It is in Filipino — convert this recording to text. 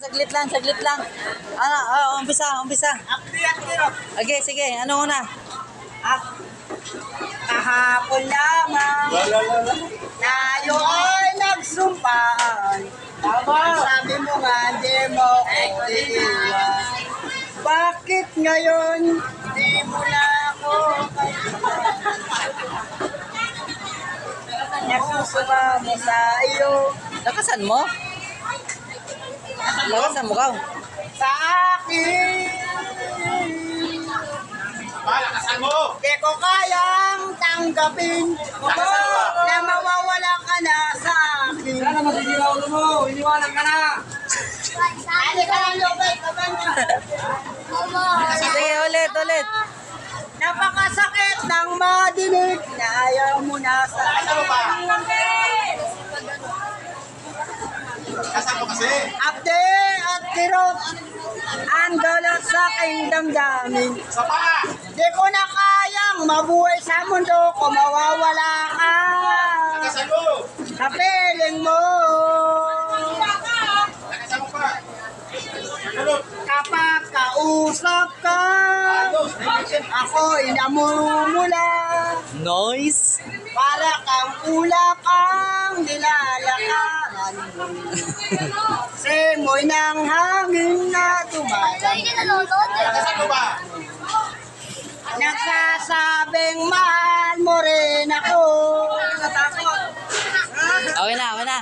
Saglit lang, saglit lang. Ano, umpisa. Okay, sige. Ano una? Kahapon lamang tayo ay nagsumpaan. Sabi mo nga, di mo ko iiwan. Bakit ngayon di mo na ako kailangan? Nagsusumamo sa iyo. Lakasan mo. Lakasan mo ka. Sa akin. Lakasan mo! Di ko kayang tanggapin na mawawala ka na sa akin. Sana matigil ang ulo mo! Iniwanan ka na! Ano ka lang lubay, kabanda? Sige, ulit. Napakasakit ng madinig na ayaw mo na sa Lakasan mo ba? Lakasan mo kasi! Abde at kirot ang galat sa aking damdamin. Sa paa! Di ko na kayang mabuhay sa mundo kung mawawala ka Lakasan mo! sa piling mo. Lakasan mo pa! Sunod! Kapag kausap ka, ako'y namumula. Noise. Para kang ulap ang nilalakaran mo. Simoy ng hangin na tumalang. Lakasan mo ba? Nagsasabing mahal mo rin ako. Okay na.